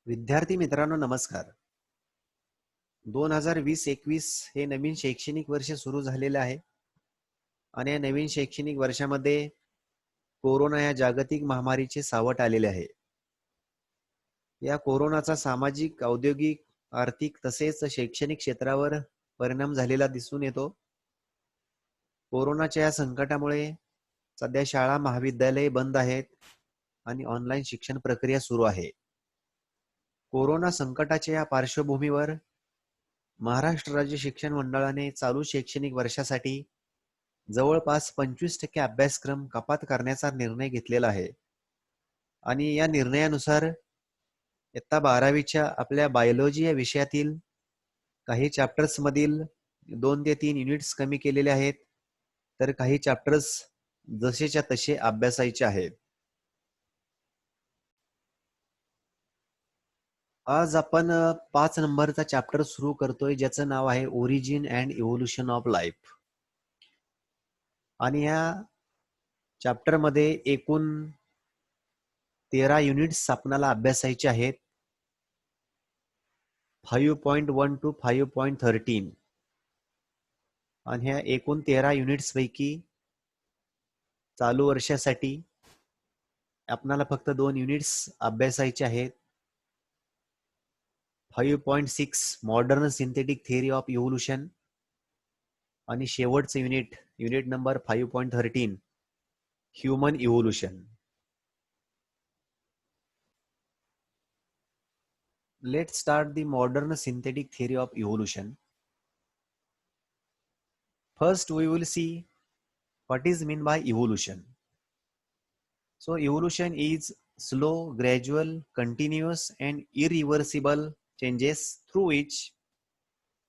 विद्यार्थी मित्रांनो नमस्कार. 2020-21 हे नवीन शैक्षणिक वर्ष सुरू झालेले आहे आणि या नवीन शैक्षणिक वर्षामध्ये कोरोना या जागतिक महामारीचे सावट आलेले आहे. या कोरोनाचा सामाजिक, औद्योगिक, आर्थिक तसेच शैक्षणिक क्षेत्रावर परिणाम झालेला दिसून येतो. कोरोनाच्या या संकटामुळे सध्या शाळा, महाविद्यालये बंद आहेत आणि ऑनलाईन शिक्षण प्रक्रिया सुरू आहे. कोरोना संकटाच्या या पार्श्वभूमीवर महाराष्ट्र राज्य शिक्षण मंडळाने चालू शैक्षणिक वर्षासाठी जवळपास 25% अभ्यासक्रम कपात करण्याचा निर्णय घेतलेला आहे आणि या निर्णयानुसार इयत्ता 12वीच्या आपल्या बायोलॉजी या विषयातील काही चॅप्टर्स मधील 2 ते 3 युनिट्स कमी केलेले आहेत, तर काही चॅप्टर्स जसेच्या तसे अभ्यासायचे आहेत. आज आपण 5 नंबरचा चॅप्टर सुरू करतोय, ज्याचं नाव आहे origin and evolution of life. आणि या चॅप्टर मध्ये एकूण 13 युनिट्स आपल्याला अभ्यासायचे आहेत. 5.1 to 5.13 आणि ह्या एकूण 13 युनिट्स पैकी चालू वर्षासाठी आपल्याला फक्त 2 युनिट्स अभ्यासायचे आहेत. 5.6 modern synthetic theory of evolution आणि शेवटचं unit number 5.13 human evolution. Let's start the modern synthetic theory of evolution. First, we will see what is meant by evolution. So, evolution is slow, gradual, continuous, and irreversible changes through which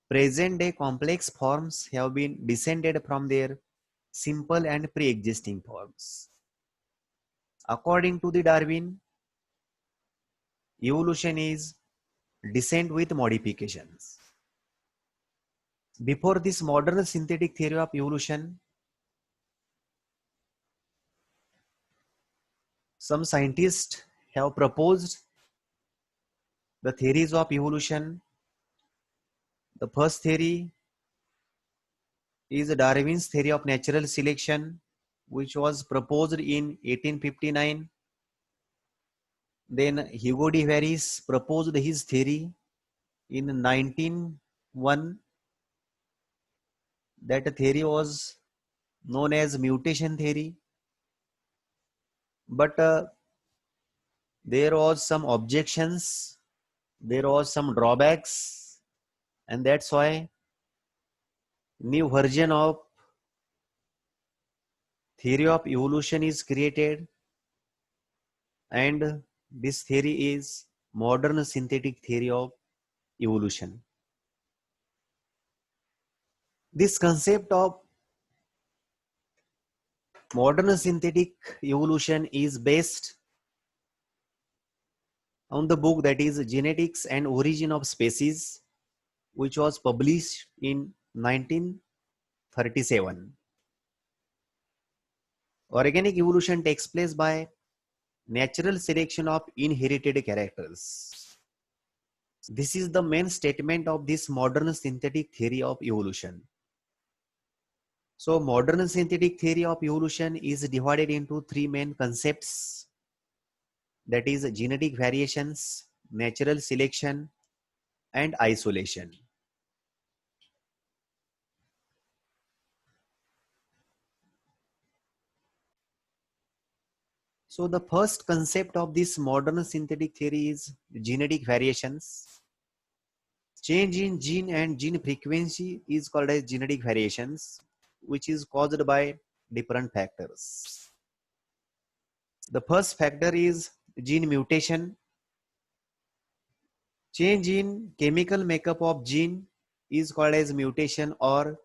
present-day complex forms have been descended from their simple and pre-existing forms. According to the Darwin, evolution is descent with modifications. Before this modern synthetic theory of evolution, some scientists have proposed the theories of evolution. The first theory is Darwin's theory of natural selection, which was proposed in 1859. Then Hugo de Varies proposed his theory in 1901. That theory was known as mutation theory. But there was some objections, there was some drawbacks, and that's why new version of theory of evolution is created, and this theory is modern synthetic theory of evolution. This concept of modern synthetic evolution is based on the book that is Genetics and Origin of Species, which was published in 1937. Organic evolution takes place by natural selection of inherited characters. This is the main statement of this modern synthetic theory of evolution. So, modern synthetic theory of evolution is divided into 3 main concepts, that is genetic variations, natural selection, and isolation. So, the first concept of this modern synthetic theory is genetic variations. Change in gene and gene frequency is called as genetic variations, which is caused by different factors. The first factor is gene mutation. Change in chemical makeup of gene is called as mutation, or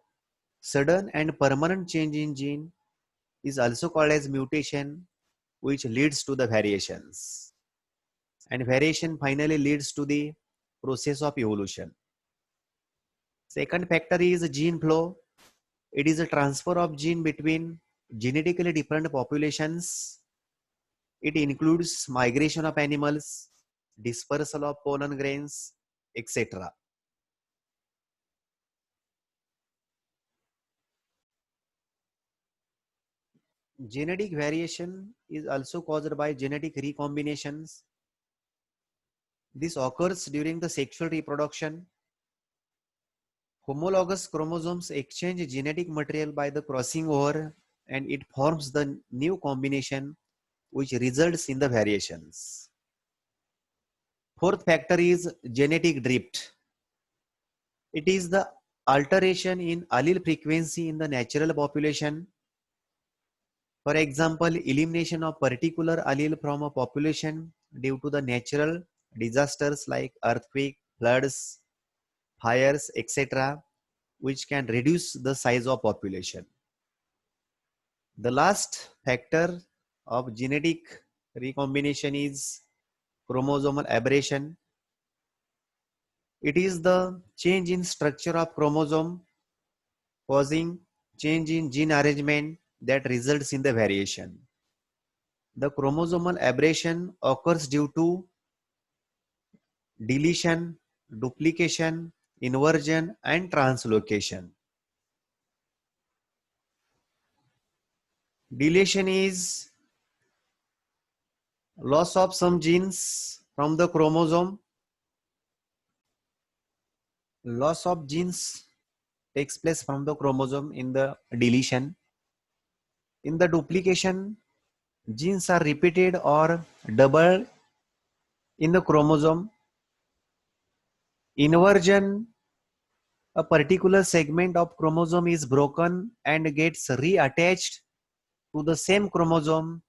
sudden and permanent change in gene is also called as mutation, which leads to the variations. And variation finally leads to the process of evolution. Second factor is gene flow. It is a transfer of gene between genetically different populations. It includes migration of animals, dispersal of pollen grains, etc. Genetic variation is also caused by genetic recombinations. This occurs during the sexual reproduction. Homologous chromosomes exchange genetic material by the crossing over, and it forms the new combination which results in the variations. Fourth factor is genetic drift. It is the alteration in allele frequency in the natural population. For example, elimination of particular allele from a population due to the natural disasters like earthquake, floods, fires, etc., which can reduce the size of population. The last factor of genetic recombination is chromosomal aberration. It is the change in structure of chromosome causing change in gene arrangement that results in the variation. The chromosomal aberration occurs due to deletion, duplication, inversion, and translocation. Deletion is loss of some genes from the chromosome. Loss of genes takes place from the chromosome in the deletion. In the duplication, genes are repeated or doubled in the chromosome. Inversion, a particular segment of chromosome is broken and gets reattached to the same chromosome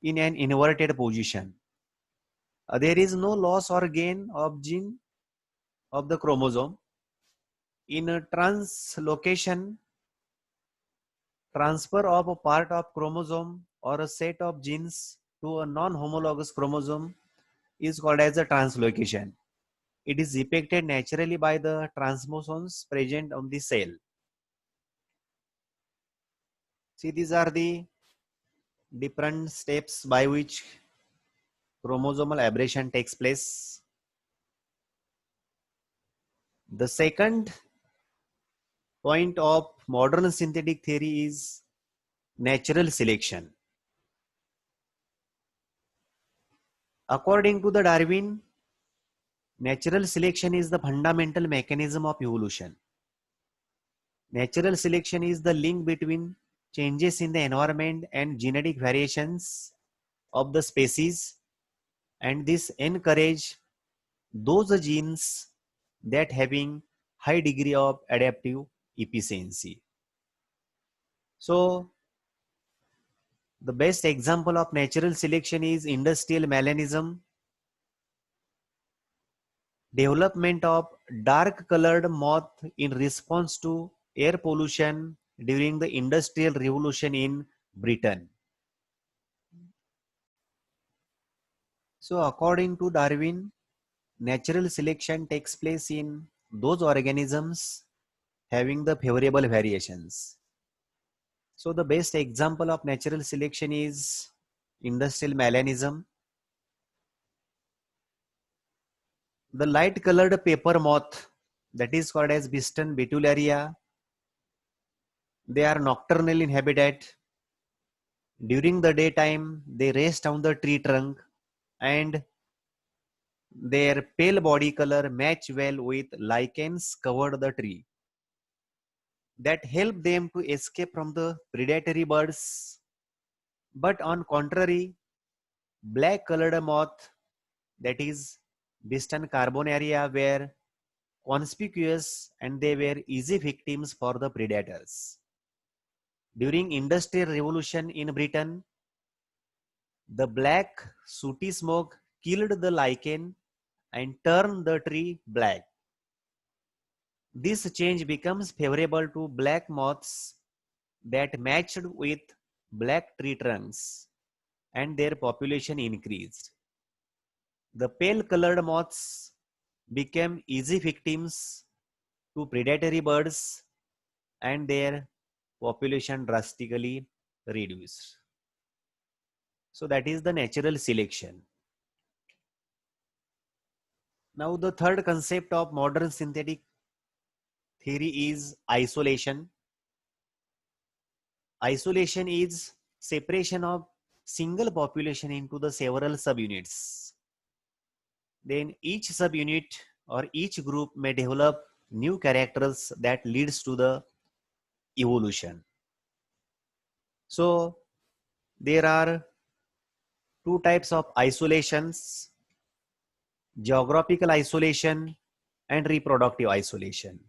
in an inverted position. There is no loss or gain of gene of the chromosome. In a translocation, transfer of a part of chromosome or a set of genes to a non-homologous chromosome is called as a translocation. It is effected naturally by the transposons present on the cell. See, these are the different steps by which chromosomal aberration takes place. The second point of modern synthetic theory is natural selection. According to the Darwin, natural selection is the fundamental mechanism of evolution. Natural selection is the link between changes in the environment and genetic variations of the species, and this encourage those genes that having high degree of adaptive efficiency. So the best example of natural selection is industrial melanism. Development of dark colored moth in response to air pollution during the industrial revolution in Britain. So according to Darwin, natural selection takes place in those organisms having the favorable variations. So the best example of natural selection is industrial melanism. The light colored paper moth, that is called as Biston betullaria, they are nocturnal in habitat. During the daytime, they rest on the tree trunk and their pale body color match well with lichens covered the tree that help them to escape from the predatory birds. But on contrary, black colored moth, that is Biston carbonaria, were conspicuous and they were easy victims for the predators. During industrial revolution in Britain, the black sooty smoke killed the lichen and turned the tree black. This change becomes favorable to black moths that matched with black tree trunks and their population increased. The pale colored moths became easy victims to predatory birds and their population drastically reduced. So that is the natural selection. Now the third concept of modern synthetic theory is isolation. Isolation is separation of single population into the several subunits. Then each subunit or each group may develop new characters that leads to the evolution. So there are two types of isolations: geographical isolation and reproductive isolation.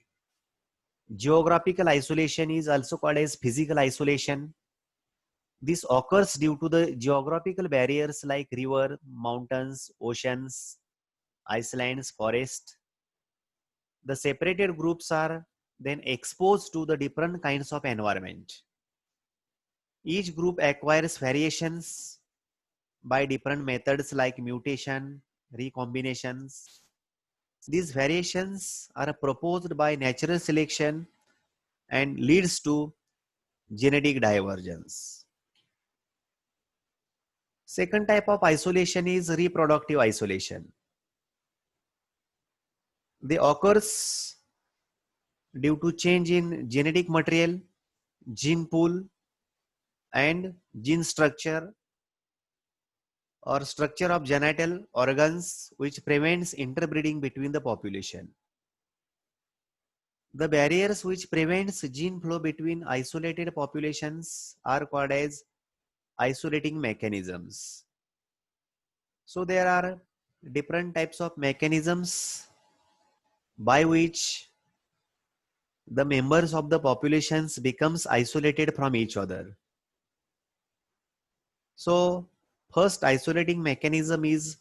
Geographical isolation is also called as physical isolation. This occurs due to the geographical barriers like river, mountains, oceans, islands, forests. The separated groups are then exposed to the different kinds of environment. Each group acquires variations by different methods like mutation, recombinations. These variations are proposed by natural selection and leads to genetic divergence. Second type of isolation is reproductive isolation. They occurs due to change in genetic material, gene pool, and gene structure or structure of genital organs, which prevents interbreeding between the population. The barriers which prevents gene flow between isolated populations are called as isolating mechanisms. So there are different types of mechanisms by which the members of the populations becomes isolated from each other. So first isolating mechanism is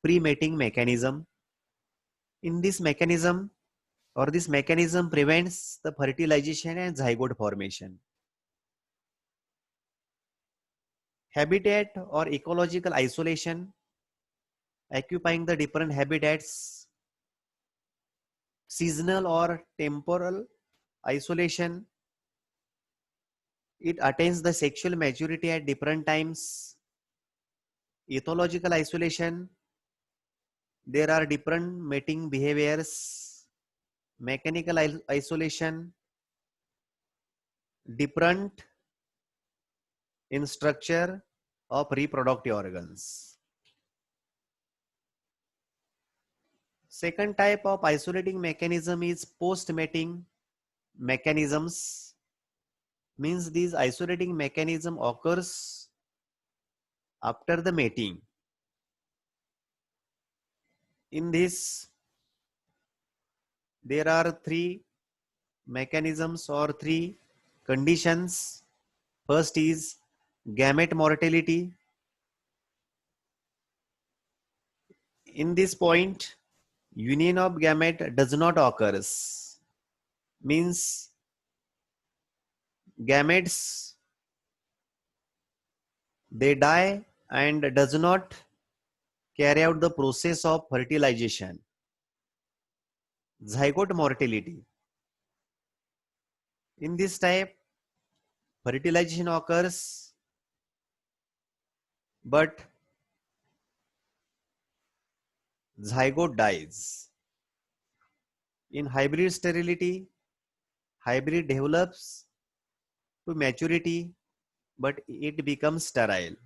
pre-mating mechanism. In this mechanism this mechanism prevents the fertilization and zygote formation. Habitat or ecological isolation, occupying the different habitats. Seasonal or temporal isolation, it attains the sexual maturity at different times. Ethological isolation, there are different mating behaviors. Mechanical isolation, different in structure of reproductive organs. Second type of isolating mechanism is post-mating mechanisms. Means these isolating mechanism occurs after the mating. In this, there are three mechanisms or three conditions. First is gamete mortality. In this point, union of gamete does not occurs. Means gametes, they die and does not carry out the process of fertilization. Zygote mortality. In this type, fertilization occurs, but zygote dies. In hybrid sterility, hybrid develops to maturity, but it becomes sterile.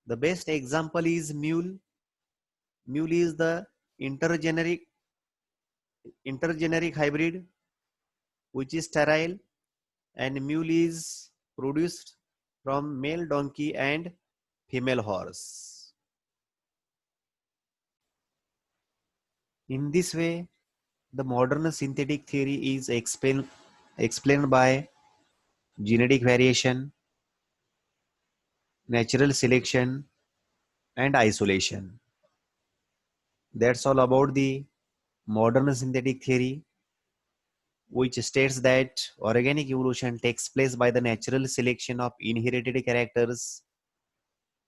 The best example is mule. Mule is the intergeneric hybrid, which is sterile, and mule is produced from male donkey and female horse. In this way, the modern synthetic theory is explained by genetic variation, natural selection, and isolation. That's all about the modern synthetic theory, which states that organic evolution takes place by the natural selection of inherited characters.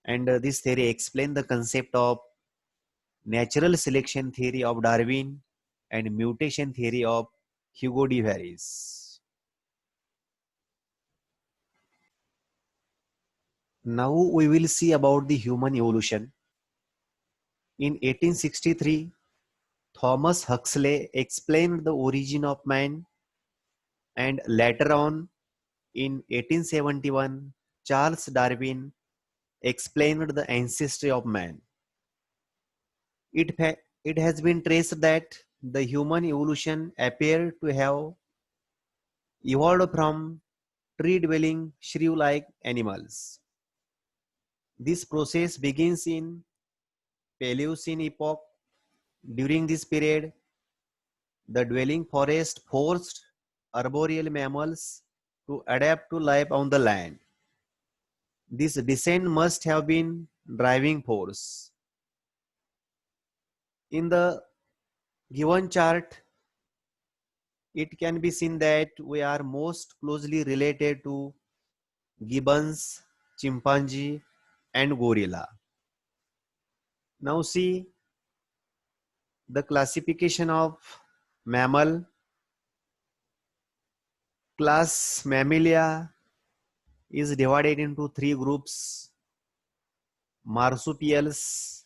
And this theory explains the concept of natural selection theory of Darwin and mutation theory of Hugo de Vries. Now we will see about the human evolution. In 1863, Thomas Huxley explained the origin of man, and later on in 1871, Charles Darwin explained the ancestry of man. It has been traced that the human evolution appeared to have evolved from tree-dwelling shrew-like animals. This process begins in Paleocene epoch. During this period, the dwelling forest forced arboreal mammals to adapt to life on the land. This descent must have been driving force. In the given chart, it can be seen that we are most closely related to gibbons, chimpanzee, and gorilla. Now see the classification of mammal. Class Mammalia is divided into three groups: marsupials,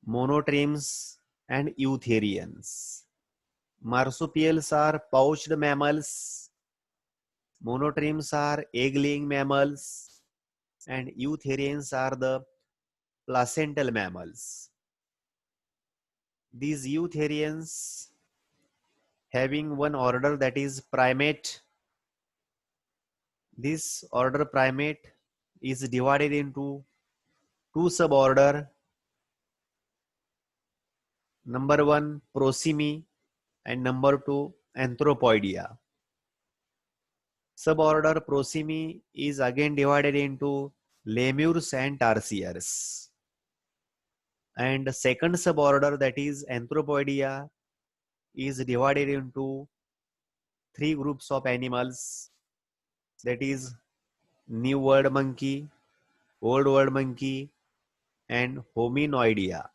monotremes, and eutherians. Marsupials are pouched mammals, monotremes are egg-laying mammals, and eutherians are the placental mammals. These eutherians, having one order, that is primate, this order primate is divided into two suborder. Number one, Prosimy, and number two, Anthropoidea. Suborder Prosimy is again divided into lemurs and tarsiers. And the second suborder, that is Anthropoidea, is divided into three groups of animals, that is New World monkey, Old World monkey, and Hominoidea.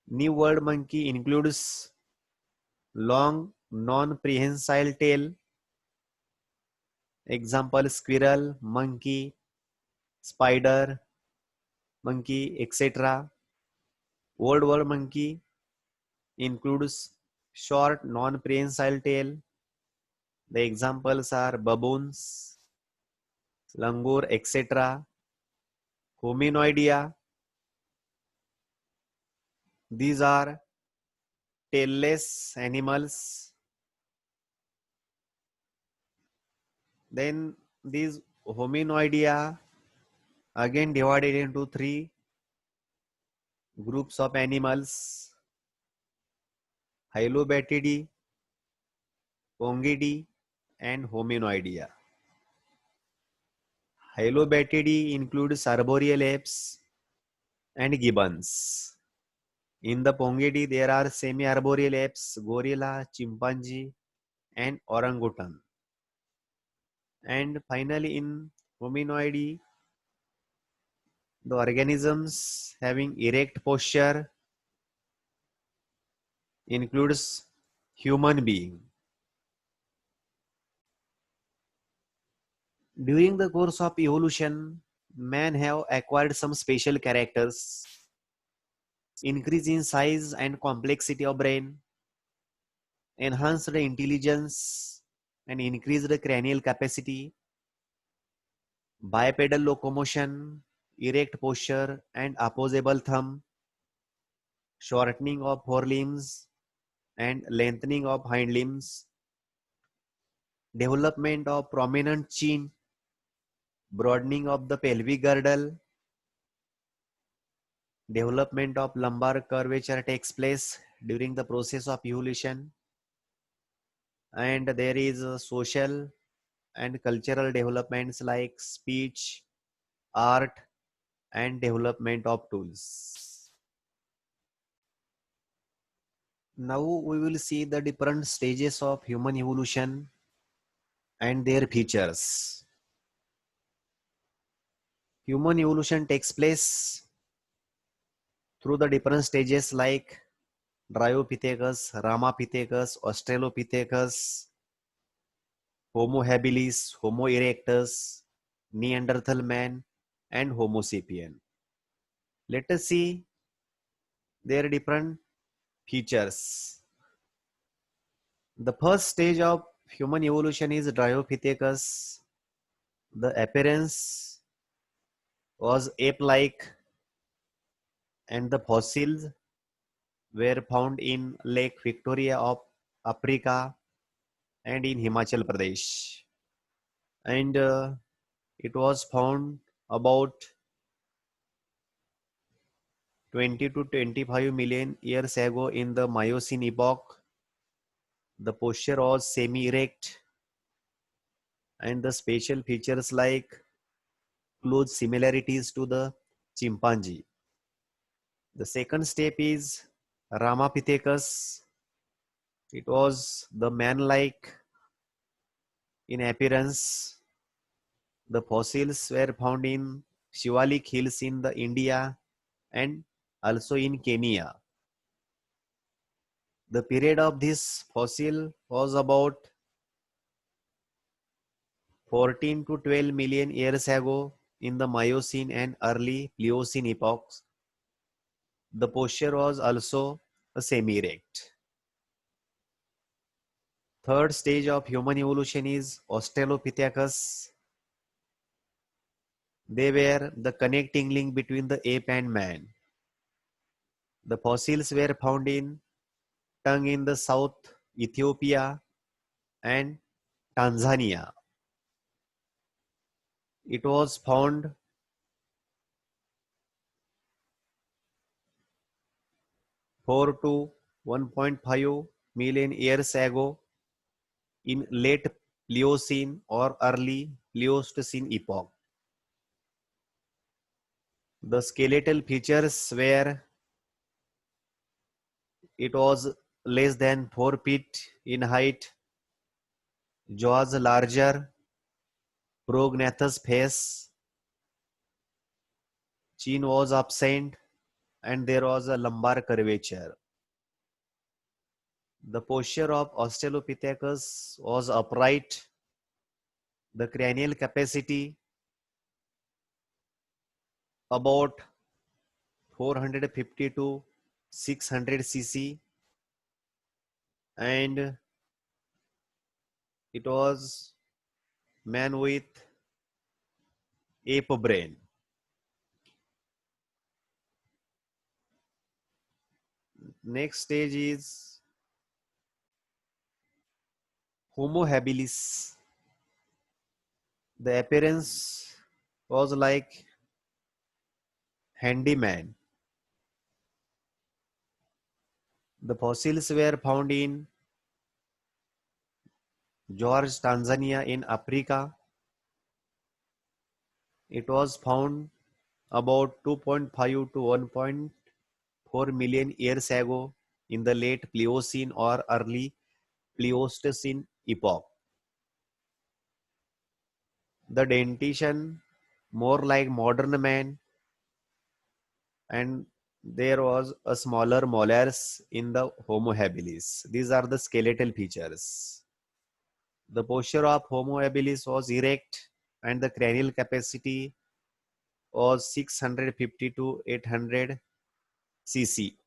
New World monkey includes long non-prehensile tail, example squirrel, monkey, spider, monkey, etc. Old World monkey includes short non-prehensile tail. The examples are baboons, langur, etc. Hominoidea, these are tailless animals. Then these Hominoidea again divided into three groups of animals: Hylobatidae, Pongidae, and Hominoidea. Hylobatidae includes arboreal apes and gibbons. In the Pongidae, there are semi-arboreal apes, gorilla, chimpanzee, and orangutan. And finally, in Hominoidea, the organisms having erect posture includes human being. During the course of evolution, man have acquired some special characters: increase in size and complexity of brain, enhanced intelligence and increased cranial capacity, bipedal locomotion, erect posture and opposable thumb, shortening of forelimbs and lengthening of hind limbs, development of prominent chin, broadening of the pelvic girdle, development of lumbar curvature takes place during the process of evolution, and there is social and cultural developments like speech, art, and development of tools. Now we will see the different stages of human evolution and their features. Human evolution takes place through the different stages like Dryopithecus, Ramapithecus, Australopithecus, Homo habilis, Homo erectus, Neanderthal man, and Homo sapien. Let us see their different features. The first stage of human evolution is Dryopithecus. The appearance was ape-like, and the fossils were found in Lake Victoria of Africa and in Himachal Pradesh. And it was found about 20 to 25 million years ago in the Miocene epoch. The posture was semi-erect, and the spatial features like close similarities to the chimpanzee. The second step is Ramapithecus. It was the man-like in appearance. The fossils were found in Shivalik Hills in the India and also in Kenya. The period of this fossil was about 14 to 12 million years ago in the Miocene and early Pliocene epochs. The posture was also a semi-erect. Third stage of human evolution is Australopithecus. They were the connecting link between the ape and man. The fossils were found in Tung in the South Ethiopia and Tanzania. It was found 4 to 1.5 million years ago in late Pliocene or early Pleistocene epoch. The skeletal features were it was less than 4 feet in height, jaws larger, prognathous face, chin was absent, and there was a lumbar curvature. The posture of Australopithecus was upright. The cranial capacity about 450 to 600 cc, and it was man with ape brain. Next stage is Homo habilis. The appearance was like handyman. The fossils were found in George, Tanzania in Africa. It was found about 2.5 to 1.4 million years ago in the late Pliocene or early Pleistocene epoch. The dentition more like modern man, and there was a smaller molars in the Homo habilis. These are the skeletal features. The posture of Homo habilis was erect and the cranial capacity was 650 to 800 cc.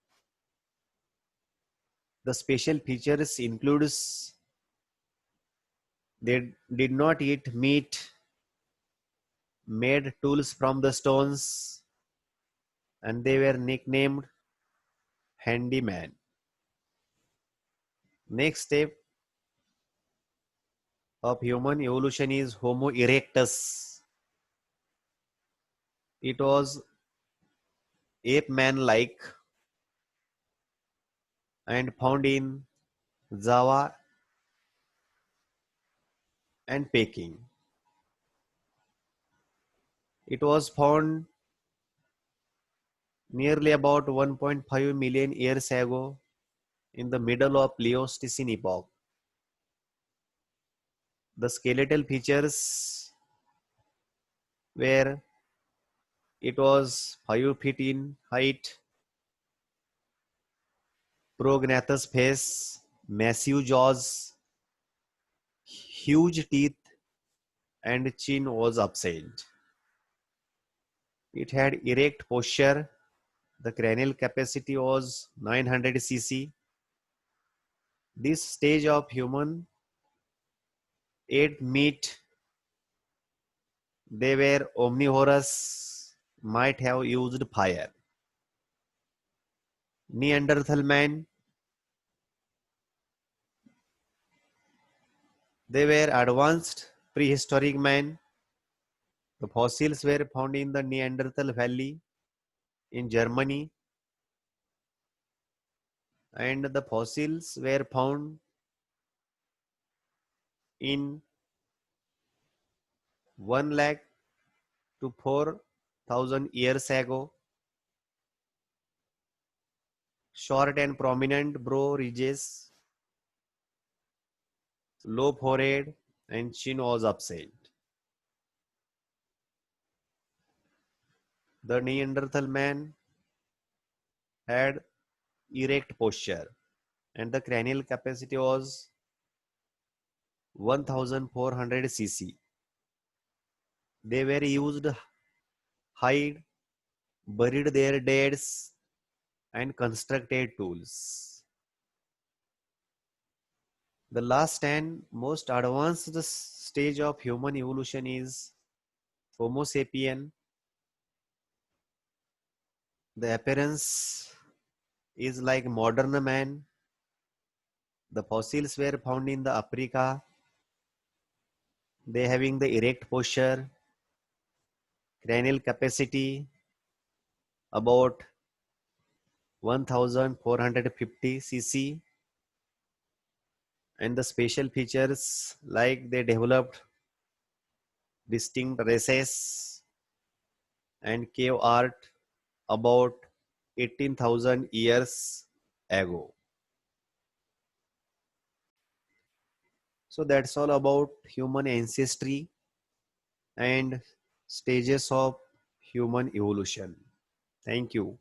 The special features includes they did not eat meat, made tools from the stones, and they were nicknamed handyman. Next step of human evolution is Homo erectus. It was ape man like and found in Java and Peking. It was found nearly about 1.5 million years ago in the middle of Pleistocene epoch. The skeletal features were it was 5 feet in height, prognathous face, massive jaws, huge teeth, and chin was absent. It had erect posture The cranial capacity was 900 cc. This stage of human ate meat. They were omnivorous, might have used fire. Neanderthal man, they were advanced prehistoric man. The fossils were found in the Neanderthal Valley in Germany, and the fossils were found in 1 lakh to 4,000 years ago. Short and prominent brow ridges, low forehead, and chin was absent. The Neanderthal man had erect posture, and the cranial capacity was 1400 cc. They were used hide, buried their deads, and constructed tools. The last and most advanced stage of human evolution is Homo sapien. The appearance is like modern man. The fossils were found in the Africa. They having the erect posture, cranial capacity about 1450 cc, and the special features like they developed distinct races and cave art about 18,000 years ago. So that's all about human ancestry and stages of human evolution. Thank you.